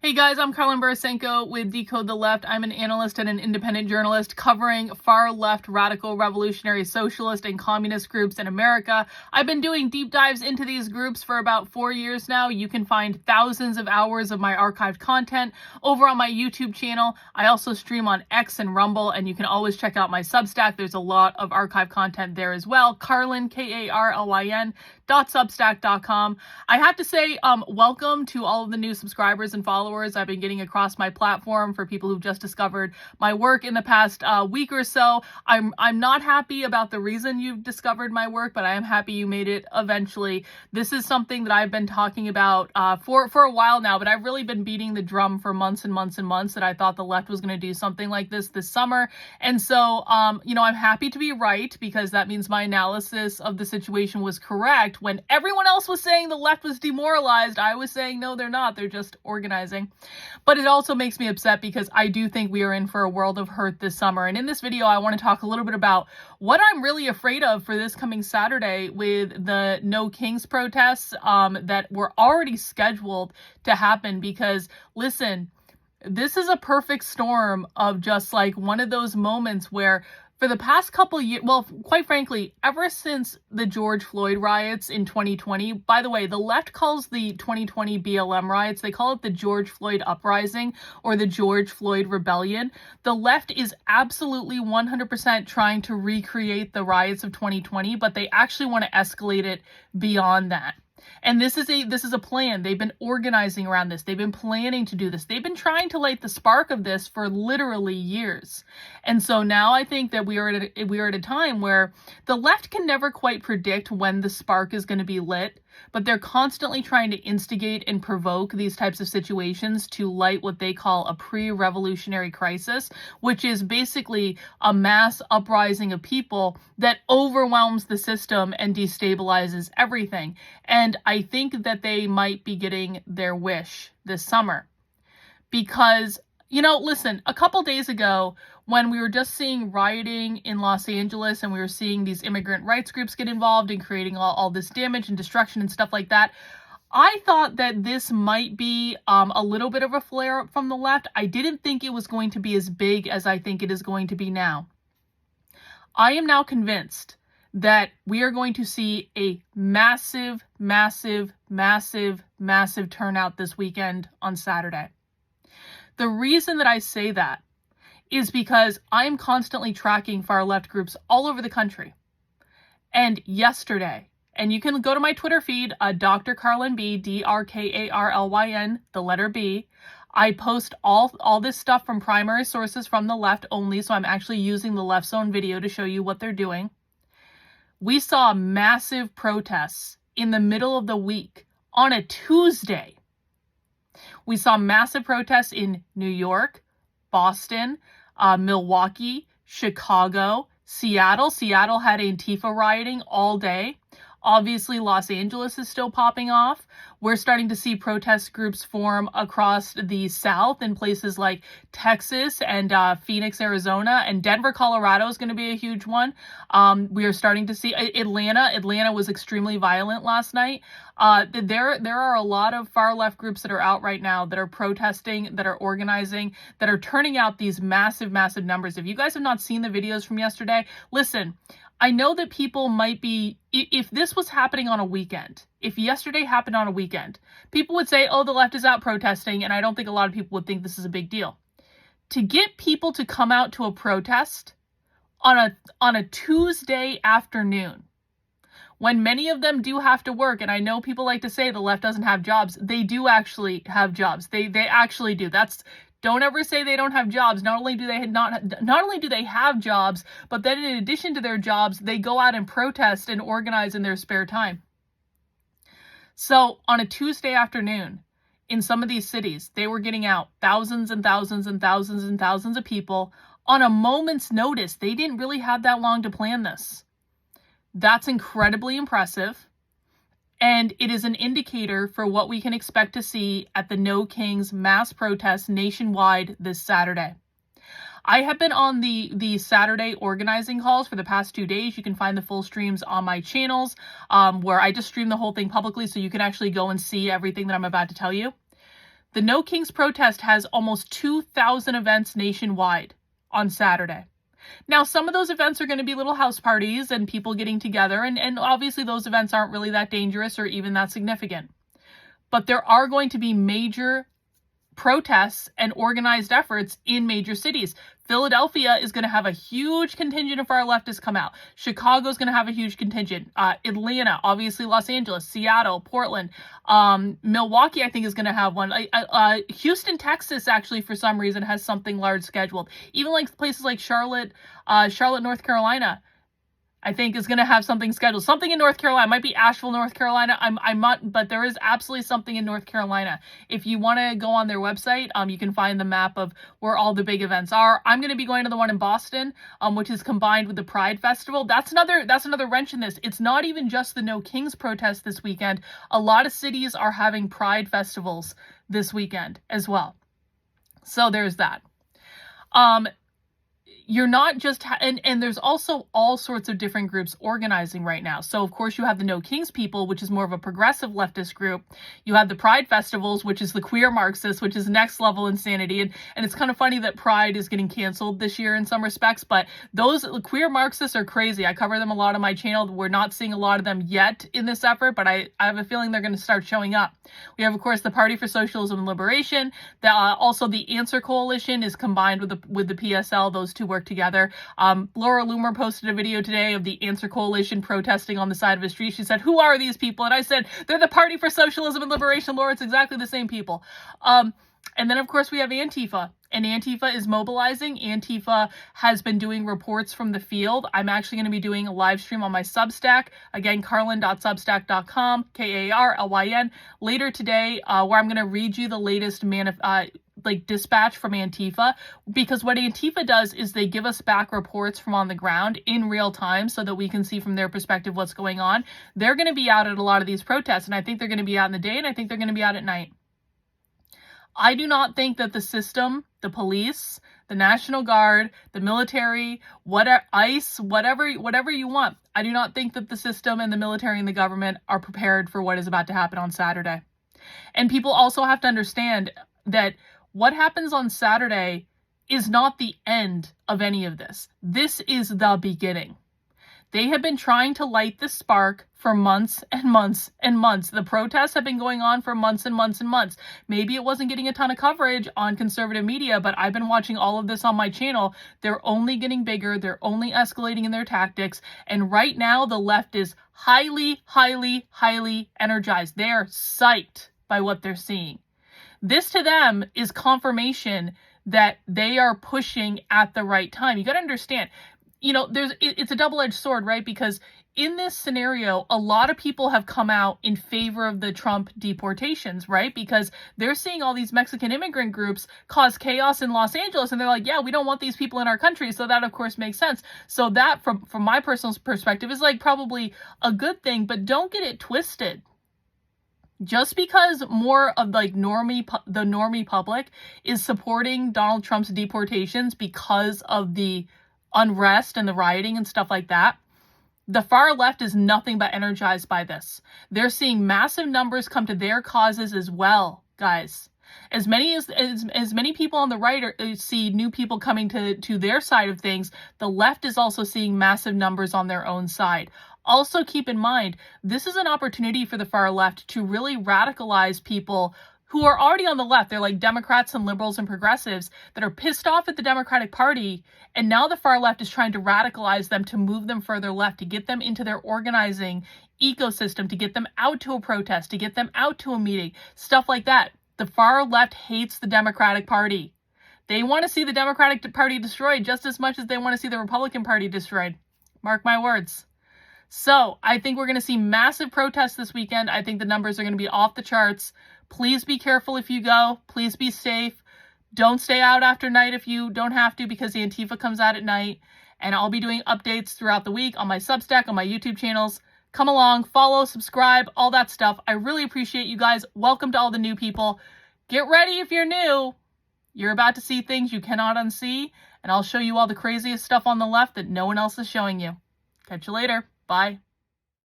Hey guys, I'm Karlyn Borysenko with Decode the Left. I'm an analyst and an independent journalist covering far-left radical revolutionary socialist and communist groups in America. I've been doing deep dives into these groups for about 4 years now. You can find thousands of hours of my archived content over on my YouTube channel. I also stream on X and Rumble, and you can always check out my Substack. There's a lot of archive content there as well. Karlyn, Karlyn, .substack.com. I have to say, welcome to all of the new subscribers and followers I've been getting across my platform. For people who've just discovered my work in the past week or so, I'm not happy about the reason you've discovered my work, but I am happy you made it eventually. This is something that I've been talking about for a while now, but I've really been beating the drum for months and months and months that I thought the left was going to do something like this summer. And so, I'm happy to be right, because that means my analysis of the situation was correct. When everyone else was saying the left was demoralized, I was saying, no, they're not. They're just organizing. But it also makes me upset because I do think we are in for a world of hurt this summer. And in this video, I want to talk a little bit about what I'm really afraid of for this coming Saturday with the No Kings protests that were already scheduled to happen. Because, listen, this is a perfect storm of just like one of those moments where for the past couple years, well, quite frankly, ever since the George Floyd riots in 2020, by the way, the left calls the 2020 BLM riots, they call it the George Floyd uprising or the George Floyd rebellion. The left is absolutely 100% trying to recreate the riots of 2020, but they actually want to escalate it beyond that. And this is a plan. They've been organizing around this. They've been planning to do this. They've been trying to light the spark of this for literally years. And so now I think that we are at a time where the left can never quite predict when the spark is going to be lit, but they're constantly trying to instigate and provoke these types of situations to light what they call a pre-revolutionary crisis, which is basically a mass uprising of people that overwhelms the system and destabilizes everything. And I think that they might be getting their wish this summer. Because, listen, a couple days ago, when we were just seeing rioting in Los Angeles and we were seeing these immigrant rights groups get involved in creating all this damage and destruction and stuff like that, I thought that this might be a little bit of a flare-up from the left. I didn't think it was going to be as big as I think it is going to be now. I am now convinced that we are going to see a massive, massive, massive, massive turnout this weekend on Saturday. The reason that I say that is because I'm constantly tracking far left groups all over the country. And yesterday, and you can go to my Twitter feed, Dr. Karlyn B, DrKarlyn, the letter B. I post all this stuff from primary sources from the left only, so I'm actually using the Left's own video to show you what they're doing. We saw massive protests in the middle of the week on a Tuesday. We saw massive protests in New York, Boston, Milwaukee, Chicago, Seattle. Seattle had Antifa rioting all day. Obviously, Los Angeles is still popping off. We're starting to see protest groups form across the South in places like Texas and Phoenix, Arizona, and Denver, Colorado is going to be a huge one. We are starting to see Atlanta. Atlanta was extremely violent last night. There are a lot of far left groups that are out right now that are protesting, that are organizing, that are turning out these massive, massive numbers. If you guys have not seen the videos from yesterday, listen, I know that people might be, if this was happening on a weekend, if yesterday happened on a weekend, people would say, oh, the left is out protesting, and I don't think a lot of people would think this is a big deal. To get people to come out to a protest on a Tuesday afternoon, when many of them do have to work, and I know people like to say the left doesn't have jobs, they do actually have jobs. They actually do. Don't ever say they don't have jobs. Not only do they have jobs, but then in addition to their jobs, they go out and protest and organize in their spare time. So on a Tuesday afternoon, in some of these cities, they were getting out thousands and thousands and thousands and thousands of people on a moment's notice. They didn't really have that long to plan this. That's incredibly impressive. And it is an indicator for what we can expect to see at the No Kings mass protests nationwide this Saturday. I have been on the Saturday organizing calls for the past 2 days. You can find the full streams on my channels, where I just stream the whole thing publicly, so you can actually go and see everything that I'm about to tell you. The No Kings protest has almost 2,000 events nationwide on Saturday. Now, some of those events are going to be little house parties and people getting together, and obviously those events aren't really that dangerous or even that significant. But there are going to be major protests and organized efforts in major cities. Philadelphia is going to have a huge contingent of far leftists come out. Chicago is going to have a huge contingent. Atlanta, obviously Los Angeles, Seattle, Portland, Milwaukee, I think is going to have one. Houston, Texas, actually, for some reason, has something large scheduled. Even like places like Charlotte, North Carolina, I think is going to have something scheduled. Something in North Carolina. It might be Asheville, North Carolina. I'm not, but there is absolutely something in North Carolina. If you want to go on their website, you can find the map of where all the big events are. I'm going to be going to the one in Boston, which is combined with the Pride Festival. That's another wrench in this. It's not even just the No Kings protest this weekend. A lot of cities are having Pride festivals this weekend as well. So there's that. You're not just, and there's also all sorts of different groups organizing right now. So, of course, you have the No Kings people, which is more of a progressive leftist group. You have the Pride festivals, which is the Queer Marxist, which is next level insanity. And it's kind of funny that Pride is getting canceled this year in some respects, but those Queer Marxists are crazy. I cover them a lot on my channel. We're not seeing a lot of them yet in this effort, but I have a feeling they're going to start showing up. We have, of course, the Party for Socialism and Liberation. Also, the Answer Coalition is combined with the PSL. Those two work together. Laura Loomer posted a video today of the Answer Coalition protesting on the side of a street. She said, "Who are these people?" And I said, "They're the Party for Socialism and Liberation." Laura, it's exactly the same people. And then, of course, we have Antifa. And Antifa is mobilizing. Antifa has been doing reports from the field. I'm actually going to be doing a live stream on my Substack. Again, karlyn.substack.com, Karlyn, later today, where I'm going to read you the latest dispatch from Antifa, because what Antifa does is they give us back reports from on the ground in real time so that we can see from their perspective what's going on. They're going to be out at a lot of these protests, and I think they're going to be out in the day, and I think they're going to be out at night. I do not think that the system, the police, the National Guard, the military, ICE, whatever you want, I do not think that the system and the military and the government are prepared for what is about to happen on Saturday. And people also have to understand that what happens on Saturday is not the end of any of this. This is the beginning. They have been trying to light this spark for months and months and months. The protests have been going on for months and months and months. Maybe it wasn't getting a ton of coverage on conservative media, but I've been watching all of this on my channel. They're only getting bigger. They're only escalating in their tactics. And right now, the left is highly, highly, highly energized. They are psyched by what they're seeing. This to them is confirmation that they are pushing at the right time. You got to understand, it's a double-edged sword, right? Because in this scenario, a lot of people have come out in favor of the Trump deportations, right? Because they're seeing all these Mexican immigrant groups cause chaos in Los Angeles, and they're like, yeah, we don't want these people in our country. So that, of course, makes sense. So that, from my personal perspective, is probably a good thing, but don't get it twisted. Just because more of the normie public is supporting Donald Trump's deportations because of the unrest and the rioting and stuff like that, the far left is nothing but energized by this. They're seeing massive numbers come to their causes as well, guys. As many people on the right see new people coming to their side of things, the left is also seeing massive numbers on their own side. Also keep in mind, this is an opportunity for the far left to really radicalize people who are already on the left. They're like Democrats and liberals and progressives that are pissed off at the Democratic Party. And now the far left is trying to radicalize them to move them further left, to get them into their organizing ecosystem, to get them out to a protest, to get them out to a meeting, stuff like that. The far left hates the Democratic Party. They want to see the Democratic Party destroyed just as much as they want to see the Republican Party destroyed. Mark my words. So I think we're going to see massive protests this weekend. I think the numbers are going to be off the charts. Please be careful if you go. Please be safe. Don't stay out after night if you don't have to, because the Antifa comes out at night. And I'll be doing updates throughout the week on my Substack, on my YouTube channels. Come along, follow, subscribe, all that stuff. I really appreciate you guys. Welcome to all the new people. Get ready if you're new. You're about to see things you cannot unsee. And I'll show you all the craziest stuff on the left that no one else is showing you. Catch you later. Bye.